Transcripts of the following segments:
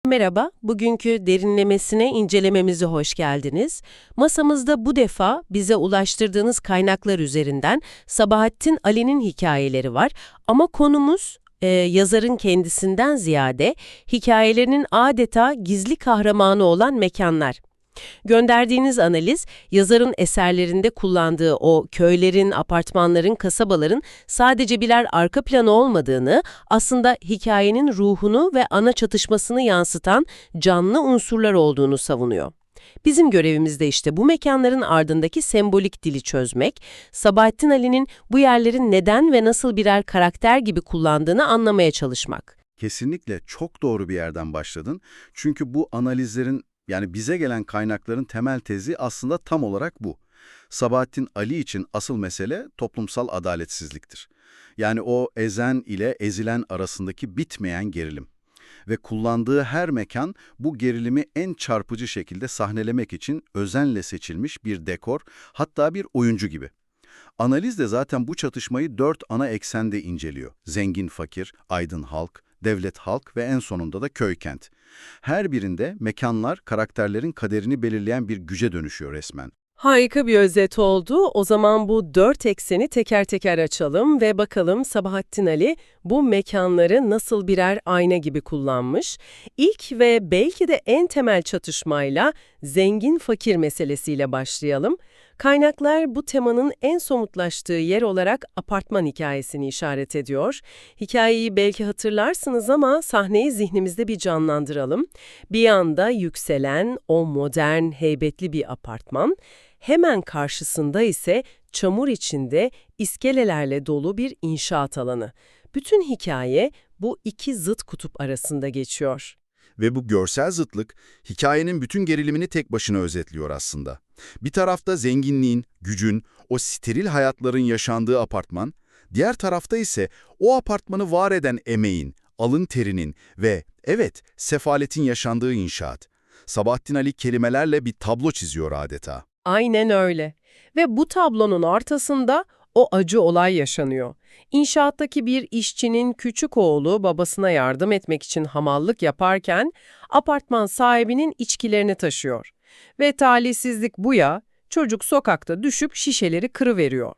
Merhaba, bugünkü derinlemesine incelememize hoş geldiniz. Masamızda bu defa bize ulaştırdığınız kaynaklar üzerinden Sabahattin Ali'nin hikayeleri var. Ama konumuz yazarın kendisinden ziyade hikayelerinin adeta gizli kahramanı olan mekanlar. Gönderdiğiniz analiz, yazarın eserlerinde kullandığı o köylerin, apartmanların, kasabaların sadece birer arka planı olmadığını, aslında hikayenin ruhunu ve ana çatışmasını yansıtan canlı unsurlar olduğunu savunuyor. Bizim görevimiz de işte bu mekanların ardındaki sembolik dili çözmek, Sabahattin Ali'nin bu yerlerin neden ve nasıl birer karakter gibi kullandığını anlamaya çalışmak. Kesinlikle çok doğru bir yerden başladın. Çünkü bu analizlerin bize gelen kaynakların temel tezi aslında tam olarak bu. Sabahattin Ali için asıl mesele toplumsal adaletsizliktir. Yani o ezen ile ezilen arasındaki bitmeyen gerilim. Ve kullandığı her mekan bu gerilimi en çarpıcı şekilde sahnelemek için özenle seçilmiş bir dekor, hatta bir oyuncu gibi. Analiz de zaten bu çatışmayı 4 ana eksende inceliyor. Zengin fakir, aydın halk, devlet halk ve en sonunda da köy kent. Her birinde mekanlar karakterlerin kaderini belirleyen bir güce dönüşüyor resmen. Harika bir özet oldu. O zaman bu 4 ekseni teker teker açalım ve bakalım Sabahattin Ali bu mekanları nasıl birer ayna gibi kullanmış. İlk ve belki de en temel çatışmayla zengin-fakir meselesiyle başlayalım. Kaynaklar bu temanın en somutlaştığı yer olarak apartman hikayesini işaret ediyor. Hikayeyi belki hatırlarsınız ama sahneyi zihnimizde bir canlandıralım. Bir yanda yükselen o modern, heybetli bir apartman, hemen karşısında ise çamur içinde iskelelerle dolu bir inşaat alanı. Bütün hikaye bu iki zıt kutup arasında geçiyor. Ve bu görsel zıtlık, hikayenin bütün gerilimini tek başına özetliyor aslında. Bir tarafta zenginliğin, gücün, o steril hayatların yaşandığı apartman, diğer tarafta ise o apartmanı var eden emeğin, alın terinin ve, evet, sefaletin yaşandığı inşaat. Sabahattin Ali kelimelerle bir tablo çiziyor adeta. Aynen öyle. Ve bu tablonun ortasında o acı olay yaşanıyor. İnşaattaki bir işçinin küçük oğlu babasına yardım etmek için hamallık yaparken apartman sahibinin içkilerini taşıyor. Ve talihsizlik bu ya, çocuk sokakta düşüp şişeleri kırıveriyor.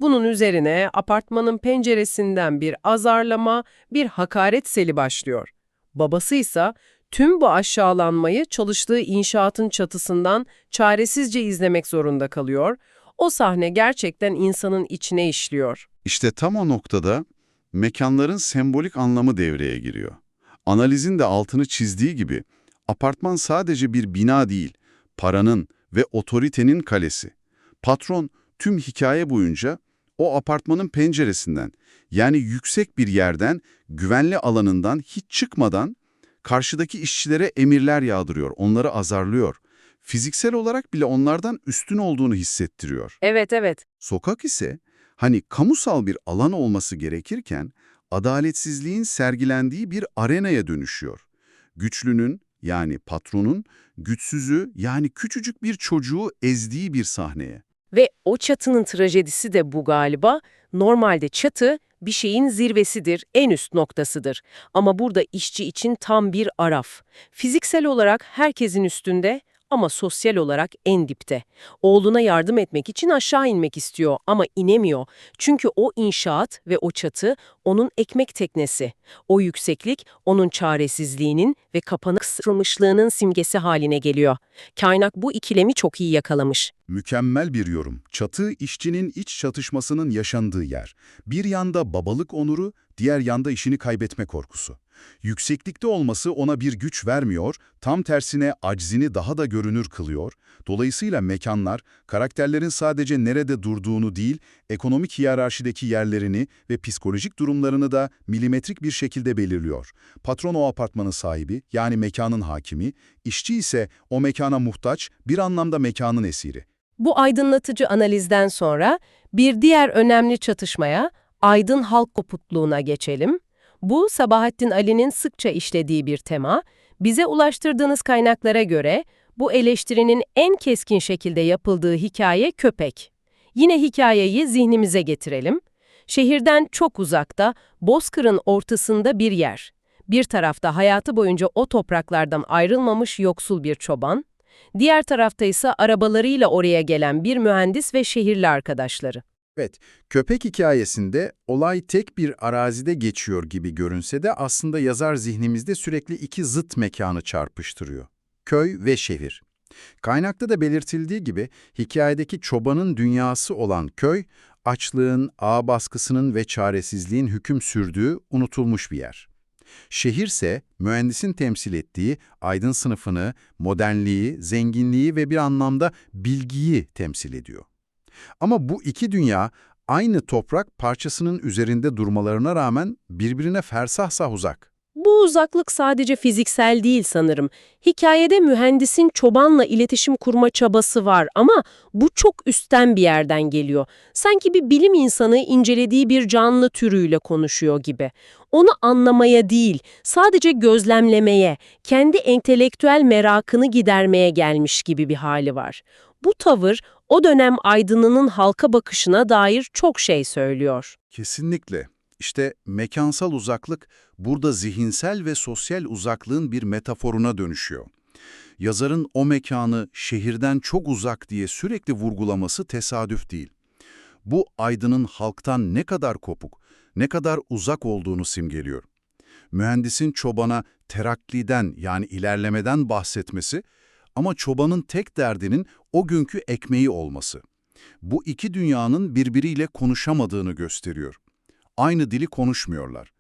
Bunun üzerine apartmanın penceresinden bir azarlama, bir hakaret seli başlıyor. Babası ise tüm bu aşağılanmayı çalıştığı inşaatın çatısından çaresizce izlemek zorunda kalıyor. O sahne gerçekten insanın içine işliyor. İşte tam o noktada mekanların sembolik anlamı devreye giriyor. Analizin de altını çizdiği gibi apartman sadece bir bina değil, paranın ve otoritenin kalesi. Patron tüm hikaye boyunca o apartmanın penceresinden, yani yüksek bir yerden, güvenli alanından hiç çıkmadan karşıdaki işçilere emirler yağdırıyor, onları azarlıyor. Fiziksel olarak bile onlardan üstün olduğunu hissettiriyor. Evet. Sokak ise kamusal bir alan olması gerekirken adaletsizliğin sergilendiği bir arenaya dönüşüyor. Güçlünün, yani patronun, güçsüzü, yani küçücük bir çocuğu ezdiği bir sahneye. Ve o çatının trajedisi de bu galiba. Normalde çatı bir şeyin zirvesidir, en üst noktasıdır. Ama burada işçi için tam bir araf. Fiziksel olarak herkesin üstünde ama sosyal olarak en dipte. Oğluna yardım etmek için aşağı inmek istiyor ama inemiyor. Çünkü o inşaat ve o çatı onun ekmek teknesi. O yükseklik onun çaresizliğinin ve kapanık sırılmışlığının simgesi haline geliyor. Kaynak bu ikilemi çok iyi yakalamış. Mükemmel bir yorum. Çatı, işçinin iç çatışmasının yaşandığı yer. Bir yanda babalık onuru, diğer yanda işini kaybetme korkusu. Yükseklikte olması ona bir güç vermiyor, tam tersine aczini daha da görünür kılıyor. Dolayısıyla mekanlar, karakterlerin sadece nerede durduğunu değil, ekonomik hiyerarşideki yerlerini ve psikolojik durumlarını da milimetrik bir şekilde belirliyor. Patron o apartmanın sahibi, yani mekanın hakimi, işçi ise o mekana muhtaç, bir anlamda mekanın esiri. Bu aydınlatıcı analizden sonra bir diğer önemli çatışmaya, aydın halk kopukluğuna geçelim. Bu, Sabahattin Ali'nin sıkça işlediği bir tema. Bize ulaştırdığınız kaynaklara göre bu eleştirinin en keskin şekilde yapıldığı hikaye Köpek. Yine hikayeyi zihnimize getirelim. Şehirden çok uzakta, bozkırın ortasında bir yer. Bir tarafta hayatı boyunca o topraklardan ayrılmamış yoksul bir çoban, diğer tarafta ise arabalarıyla oraya gelen bir mühendis ve şehirli arkadaşları. Evet, köpek hikayesinde olay tek bir arazide geçiyor gibi görünse de aslında yazar zihnimizde sürekli iki zıt mekanı çarpıştırıyor. Köy ve şehir. Kaynakta da belirtildiği gibi hikayedeki çobanın dünyası olan köy, açlığın, ağ baskısının ve çaresizliğin hüküm sürdüğü unutulmuş bir yer. Şehirse mühendisin temsil ettiği aydın sınıfını, modernliği, zenginliği ve bir anlamda bilgiyi temsil ediyor. Ama bu iki dünya aynı toprak parçasının üzerinde durmalarına rağmen birbirine fersah uzak. Bu uzaklık sadece fiziksel değil sanırım. Hikayede mühendisin çobanla iletişim kurma çabası var ama bu çok üstten bir yerden geliyor. Sanki bir bilim insanı incelediği bir canlı türüyle konuşuyor gibi. Onu anlamaya değil, sadece gözlemlemeye, kendi entelektüel merakını gidermeye gelmiş gibi bir hali var. Bu tavır o dönem aydınının halka bakışına dair çok şey söylüyor. Kesinlikle. İşte mekansal uzaklık burada zihinsel ve sosyal uzaklığın bir metaforuna dönüşüyor. Yazarın o mekanı şehirden çok uzak diye sürekli vurgulaması tesadüf değil. Bu aydının halktan ne kadar kopuk, ne kadar uzak olduğunu simgeliyor. Mühendisin çobana terakliden yani ilerlemeden bahsetmesi ama çobanın tek derdinin o günkü ekmeği olması. Bu iki dünyanın birbiriyle konuşamadığını gösteriyor. Aynı dili konuşmuyorlar.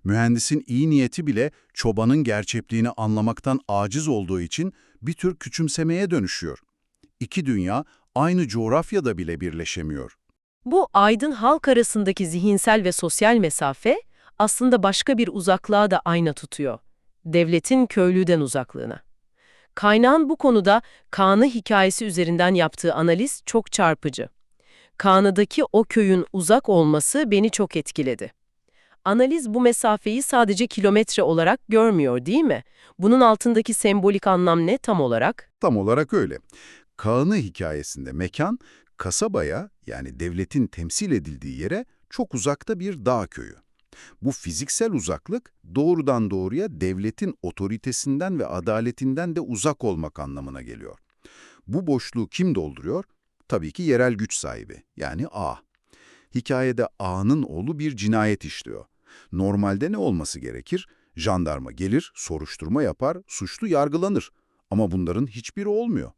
Mühendisin iyi niyeti bile çobanın gerçekliğini anlamaktan aciz olduğu için bir tür küçümsemeye dönüşüyor. İki dünya aynı coğrafyada bile birleşemiyor. Bu aydın halk arasındaki zihinsel ve sosyal mesafe aslında başka bir uzaklığa da ayna tutuyor. Devletin köylüden uzaklığına. Kaynağın bu konuda Kaan'ı hikayesi üzerinden yaptığı analiz çok çarpıcı. Kaan'daki o köyün uzak olması beni çok etkiledi. Analiz bu mesafeyi sadece kilometre olarak görmüyor, değil mi? Bunun altındaki sembolik anlam ne tam olarak? Tam olarak öyle. Kaan'ı hikayesinde mekan, kasabaya yani devletin temsil edildiği yere çok uzakta bir dağ köyü. Bu fiziksel uzaklık doğrudan doğruya devletin otoritesinden ve adaletinden de uzak olmak anlamına geliyor. Bu boşluğu kim dolduruyor? Tabii ki yerel güç sahibi, yani ağa. Hikayede ağanın oğlu bir cinayet işliyor. Normalde ne olması gerekir? Jandarma gelir, soruşturma yapar, suçlu yargılanır. Ama bunların hiçbiri olmuyor.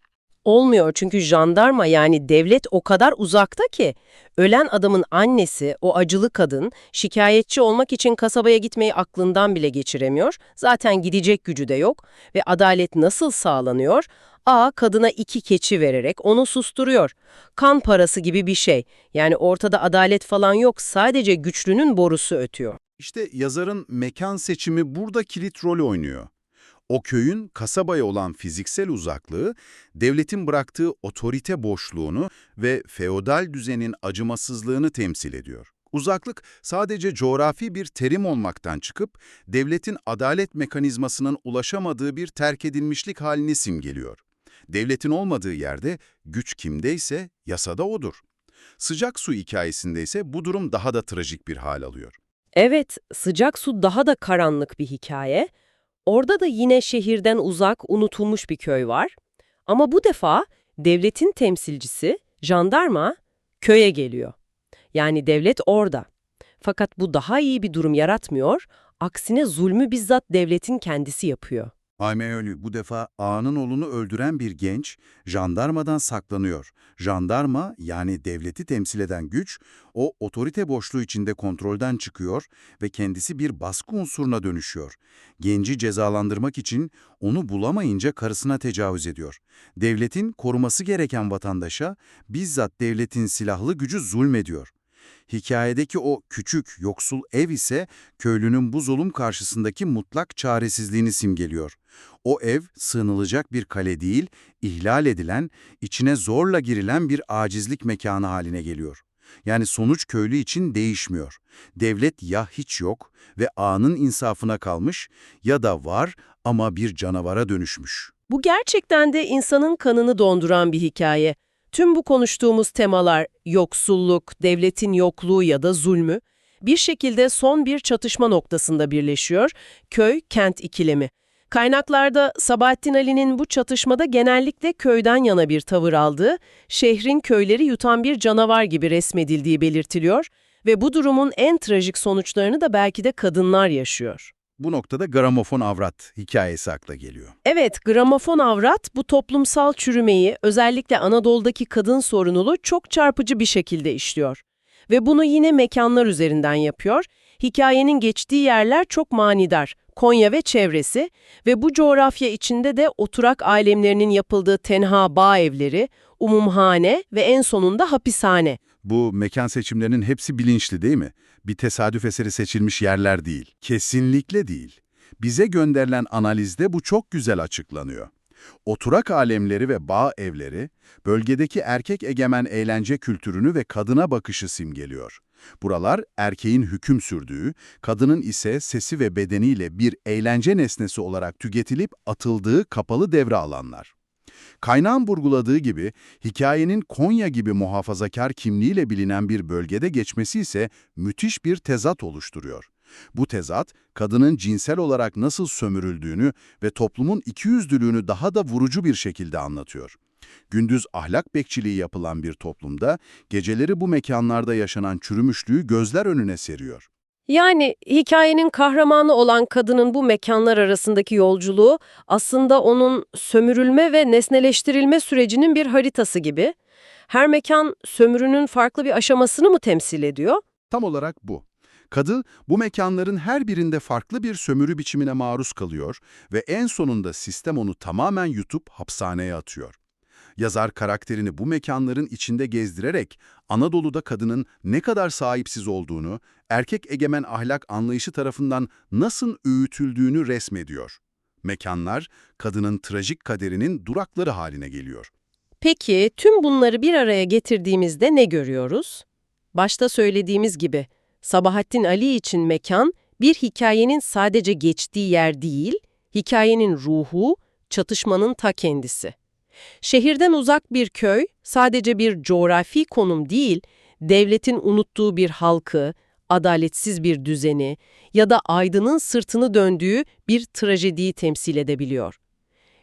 Olmuyor çünkü jandarma yani devlet o kadar uzakta ki. Ölen adamın annesi, o acılı kadın, şikayetçi olmak için kasabaya gitmeyi aklından bile geçiremiyor. Zaten gidecek gücü de yok. Ve adalet nasıl sağlanıyor? Kadına 2 keçi vererek onu susturuyor. Kan parası gibi bir şey. Yani ortada adalet falan yok, sadece güçlünün borusu ötüyor. İşte yazarın mekan seçimi burada kilit rol oynuyor. O köyün kasabaya olan fiziksel uzaklığı, devletin bıraktığı otorite boşluğunu ve feodal düzenin acımasızlığını temsil ediyor. Uzaklık sadece coğrafi bir terim olmaktan çıkıp, devletin adalet mekanizmasının ulaşamadığı bir terk edilmişlik halini simgeliyor. Devletin olmadığı yerde güç kimdeyse yasada odur. Sıcak su hikayesinde ise bu durum daha da trajik bir hal alıyor. Evet, sıcak su daha da karanlık bir hikaye. Orada da yine şehirden uzak, unutulmuş bir köy var. Ama bu defa devletin temsilcisi, jandarma, köye geliyor. Yani devlet orada. Fakat bu daha iyi bir durum yaratmıyor, aksine zulmü bizzat devletin kendisi yapıyor. Aynen öyle. Bu defa ağanın oğlunu öldüren bir genç jandarmadan saklanıyor. Jandarma yani devleti temsil eden güç o otorite boşluğu içinde kontrolden çıkıyor ve kendisi bir baskı unsuruna dönüşüyor. Genci cezalandırmak için onu bulamayınca karısına tecavüz ediyor. Devletin koruması gereken vatandaşa bizzat devletin silahlı gücü zulmediyor. Hikayedeki o küçük, yoksul ev ise köylünün bu zulüm karşısındaki mutlak çaresizliğini simgeliyor. O ev sığınılacak bir kale değil, ihlal edilen, içine zorla girilen bir acizlik mekanı haline geliyor. Yani sonuç köylü için değişmiyor. Devlet ya hiç yok ve ağanın insafına kalmış ya da var ama bir canavara dönüşmüş. Bu gerçekten de insanın kanını donduran bir hikaye. Tüm bu konuştuğumuz temalar, yoksulluk, devletin yokluğu ya da zulmü, bir şekilde son bir çatışma noktasında birleşiyor, köy-kent ikilemi. Kaynaklarda Sabahattin Ali'nin bu çatışmada genellikle köyden yana bir tavır aldığı, şehrin köyleri yutan bir canavar gibi resmedildiği belirtiliyor ve bu durumun en trajik sonuçlarını da belki de kadınlar yaşıyor. Bu noktada gramofon avrat hikayesi akla geliyor. Evet, gramofon avrat bu toplumsal çürümeyi özellikle Anadolu'daki kadın sorununu çok çarpıcı bir şekilde işliyor. Ve bunu yine mekanlar üzerinden yapıyor. Hikayenin geçtiği yerler çok manidar, Konya ve çevresi ve bu coğrafya içinde de oturak alemlerinin yapıldığı tenha bağ evleri, umumhane ve en sonunda hapishane. Bu mekan seçimlerinin hepsi bilinçli değil mi? Bir tesadüf eseri seçilmiş yerler değil. Kesinlikle değil. Bize gönderilen analizde bu çok güzel açıklanıyor. Oturak alemleri ve bağ evleri, bölgedeki erkek egemen eğlence kültürünü ve kadına bakışı simgeliyor. Buralar erkeğin hüküm sürdüğü, kadının ise sesi ve bedeniyle bir eğlence nesnesi olarak tüketilip atıldığı kapalı devre alanlar. Kaynağın vurguladığı gibi, hikayenin Konya gibi muhafazakar kimliğiyle bilinen bir bölgede geçmesi ise müthiş bir tezat oluşturuyor. Bu tezat, kadının cinsel olarak nasıl sömürüldüğünü ve toplumun ikiyüzlülüğünü daha da vurucu bir şekilde anlatıyor. Gündüz ahlak bekçiliği yapılan bir toplumda, geceleri bu mekanlarda yaşanan çürümüşlüğü gözler önüne seriyor. Yani hikayenin kahramanı olan kadının bu mekanlar arasındaki yolculuğu aslında onun sömürülme ve nesneleştirilme sürecinin bir haritası gibi. Her mekan sömürünün farklı bir aşamasını mı temsil ediyor? Tam olarak bu. Kadın, bu mekanların her birinde farklı bir sömürü biçimine maruz kalıyor ve en sonunda sistem onu tamamen yutup hapishaneye atıyor. Yazar karakterini bu mekanların içinde gezdirerek Anadolu'da kadının ne kadar sahipsiz olduğunu, erkek egemen ahlak anlayışı tarafından nasıl öğütüldüğünü resmediyor. Mekanlar, kadının trajik kaderinin durakları haline geliyor. Peki tüm bunları bir araya getirdiğimizde ne görüyoruz? Başta söylediğimiz gibi Sabahattin Ali için mekan bir hikayenin sadece geçtiği yer değil, hikayenin ruhu, çatışmanın ta kendisi. Şehirden uzak bir köy sadece bir coğrafi konum değil, devletin unuttuğu bir halkı, adaletsiz bir düzeni ya da aydının sırtını döndüğü bir trajediyi temsil edebiliyor.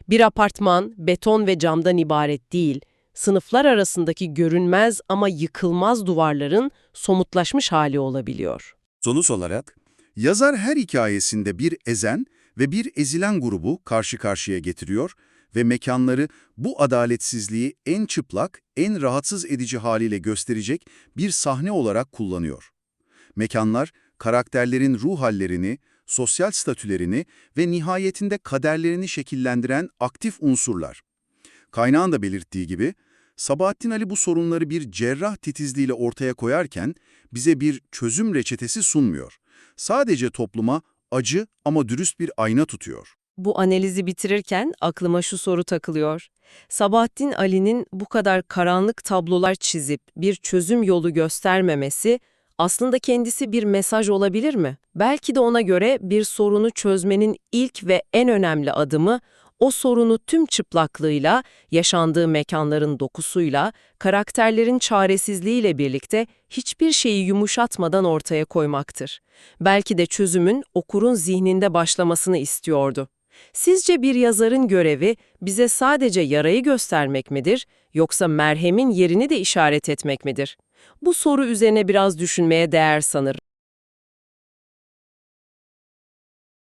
Bir apartman beton ve camdan ibaret değil, sınıflar arasındaki görünmez ama yıkılmaz duvarların somutlaşmış hali olabiliyor. Sonuç olarak, yazar her hikayesinde bir ezen ve bir ezilen grubu karşı karşıya getiriyor ve mekanları bu adaletsizliği en çıplak, en rahatsız edici haliyle gösterecek bir sahne olarak kullanıyor. Mekanlar, karakterlerin ruh hallerini, sosyal statülerini ve nihayetinde kaderlerini şekillendiren aktif unsurlar. Kaynağın da belirttiği gibi, Sabahattin Ali bu sorunları bir cerrah titizliğiyle ortaya koyarken bize bir çözüm reçetesi sunmuyor. Sadece topluma acı ama dürüst bir ayna tutuyor. Bu analizi bitirirken aklıma şu soru takılıyor. Sabahattin Ali'nin bu kadar karanlık tablolar çizip bir çözüm yolu göstermemesi aslında kendisi bir mesaj olabilir mi? Belki de ona göre bir sorunu çözmenin ilk ve en önemli adımı o sorunu tüm çıplaklığıyla, yaşandığı mekanların dokusuyla, karakterlerin çaresizliğiyle birlikte hiçbir şeyi yumuşatmadan ortaya koymaktır. Belki de çözümün okurun zihninde başlamasını istiyordu. Sizce bir yazarın görevi bize sadece yarayı göstermek midir, yoksa merhemin yerini de işaret etmek midir? Bu soru üzerine biraz düşünmeye değer sanırım.